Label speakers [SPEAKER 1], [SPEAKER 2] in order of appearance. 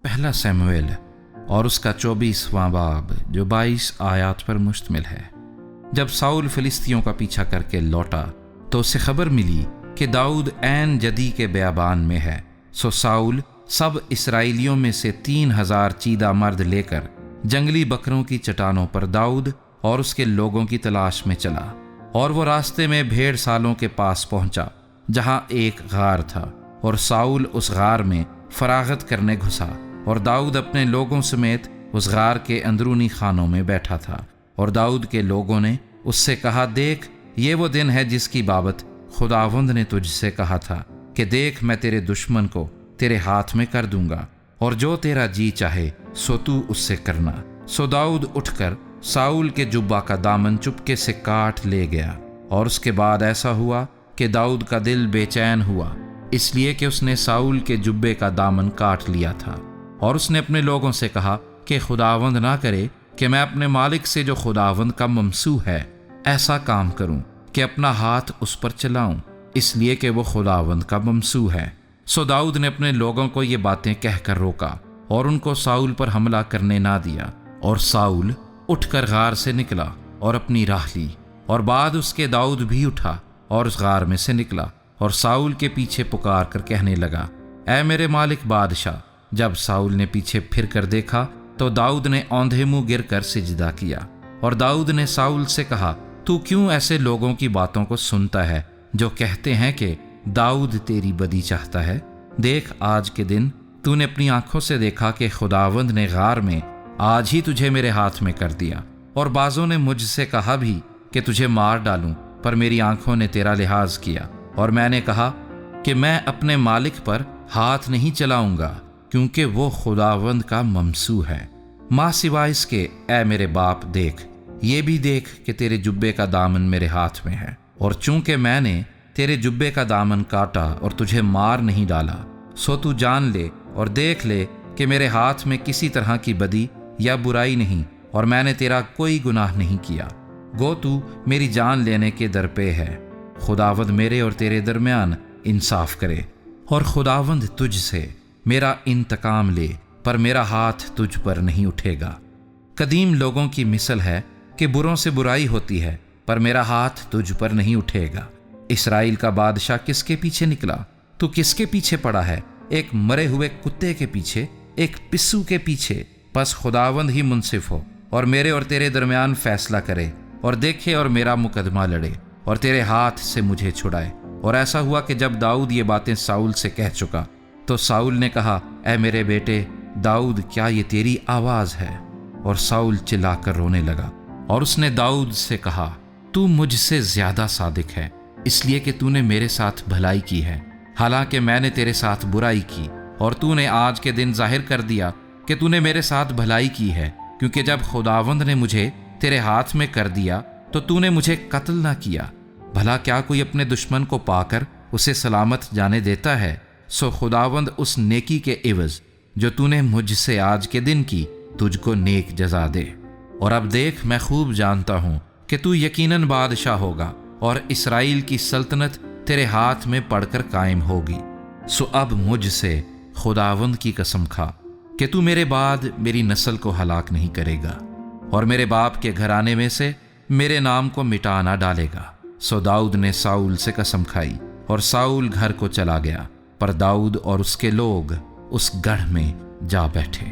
[SPEAKER 1] پہلا سیموئیل اور اس کا 24واں باب جو 22 آیات پر مشتمل ہے۔ جب ساؤل فلسطینیوں کا پیچھا کر کے لوٹا تو اسے خبر ملی کہ داؤد عین جدی کے بیابان میں ہے۔ سو ساؤل سب اسرائیلیوں میں سے 3000 چیدہ مرد لے کر جنگلی بکروں کی چٹانوں پر داؤد اور اس کے لوگوں کی تلاش میں چلا، اور وہ راستے میں بھیڑ سالوں کے پاس پہنچا جہاں ایک غار تھا، اور ساؤل اس غار میں فراغت کرنے گھسا، اور داؤد اپنے لوگوں سمیت اس غار کے اندرونی خانوں میں بیٹھا تھا۔ اور داؤد کے لوگوں نے اس سے کہا، دیکھ یہ وہ دن ہے جس کی بابت خداوند نے تجھ سے کہا تھا کہ دیکھ میں تیرے دشمن کو تیرے ہاتھ میں کر دوں گا، اور جو تیرا جی چاہے سو تو اس سے کرنا۔ سو داؤد اٹھ کر ساؤل کے جبہ کا دامن چپکے سے کاٹ لے گیا، اور اس کے بعد ایسا ہوا کہ داؤد کا دل بے چین ہوا، اس لیے کہ اس نے ساؤل کے جبے کا دامن کاٹ لیا تھا۔ اور اس نے اپنے لوگوں سے کہا کہ خداوند نہ کرے کہ میں اپنے مالک سے جو خداوند کا ممسوح ہے ایسا کام کروں کہ اپنا ہاتھ اس پر چلاؤں، اس لیے کہ وہ خداوند کا ممسوح ہے۔ سو داؤد نے اپنے لوگوں کو یہ باتیں کہہ کر روکا اور ان کو ساؤل پر حملہ کرنے نہ دیا۔ اور ساؤل اٹھ کر غار سے نکلا اور اپنی راہ لی، اور بعد اس کے داؤد بھی اٹھا اور اس غار میں سے نکلا اور ساؤل کے پیچھے پکار کر کہنے لگا، اے میرے مالک بادشاہ۔ جب ساؤل نے پیچھے پھر کر دیکھا تو داؤد نے اوندھے منہ گر کر سجدہ کیا، اور داؤد نے ساؤل سے کہا، تو کیوں ایسے لوگوں کی باتوں کو سنتا ہے جو کہتے ہیں کہ داؤد تیری بدی چاہتا ہے؟ دیکھ آج کے دن تو نے اپنی آنکھوں سے دیکھا کہ خداوند نے غار میں آج ہی تجھے میرے ہاتھ میں کر دیا، اور بعضوں نے مجھ سے کہا بھی کہ تجھے مار ڈالوں، پر میری آنکھوں نے تیرا لحاظ کیا، اور میں نے کہا کہ میں اپنے مالک پر ہاتھ نہیں چلاؤں گا کیونکہ وہ خداوند کا ممسوح ہے۔ ماں سوائے اس کے اے میرے باپ دیکھ، یہ بھی دیکھ کہ تیرے جبے کا دامن میرے ہاتھ میں ہے، اور چونکہ میں نے تیرے جبے کا دامن کاٹا اور تجھے مار نہیں ڈالا، سو تو جان لے اور دیکھ لے کہ میرے ہاتھ میں کسی طرح کی بدی یا برائی نہیں، اور میں نے تیرا کوئی گناہ نہیں کیا، گو تو میری جان لینے کے در پہ ہے۔ خداوند میرے اور تیرے درمیان انصاف کرے، اور خداوند تجھ سے میرا انتقام لے، پر میرا ہاتھ تجھ پر نہیں اٹھے گا۔ قدیم لوگوں کی مثل ہے کہ بروں سے برائی ہوتی ہے، پر میرا ہاتھ تجھ پر نہیں اٹھے گا۔ اسرائیل کا بادشاہ کس کے پیچھے نکلا؟ تو کس کے پیچھے پڑا ہے؟ ایک مرے ہوئے کتے کے پیچھے، ایک پسو کے پیچھے۔ پس خداوند ہی منصف ہو اور میرے اور تیرے درمیان فیصلہ کرے، اور دیکھے اور میرا مقدمہ لڑے، اور تیرے ہاتھ سے مجھے چھڑائے۔ اور ایسا ہوا کہ جب داؤد یہ باتیں ساؤل سے کہہ چکا تو ساؤل نے کہا، اے میرے بیٹے داؤد، کیا یہ تیری آواز ہے؟ اور ساؤل چلا کر رونے لگا، اور اس نے داؤد سے کہا، تو مجھ سے زیادہ صادق ہے، اس لیے کہ تو نے میرے ساتھ بھلائی کی ہے، حالانکہ میں نے تیرے ساتھ برائی کی، اور تو نے آج کے دن ظاہر کر دیا کہ تو نے میرے ساتھ بھلائی کی ہے، کیونکہ جب خداوند نے مجھے تیرے ہاتھ میں کر دیا تو نے مجھے قتل نہ کیا۔ بھلا کیا کوئی اپنے دشمن کو پا کر اسے سلامت جانے دیتا ہے؟ سو خداوند اس نیکی کے عوض جو تو نے مجھ سے آج کے دن کی تجھ کو نیک جزا دے۔ اور اب دیکھ میں خوب جانتا ہوں کہ تو یقیناً بادشاہ ہوگا، اور اسرائیل کی سلطنت تیرے ہاتھ میں پڑ کر قائم ہوگی۔ سو اب مجھ سے خداوند کی قسم کھا کہ تو میرے بعد میری نسل کو ہلاک نہیں کرے گا، اور میرے باپ کے گھرانے میں سے میرے نام کو مٹا نہ ڈالے گا۔ سو داؤد نے ساؤل سے قسم کھائی، اور ساؤل گھر کو چلا گیا، پر داؤد اور اس کے لوگ اس گڑھ میں جا بیٹھے۔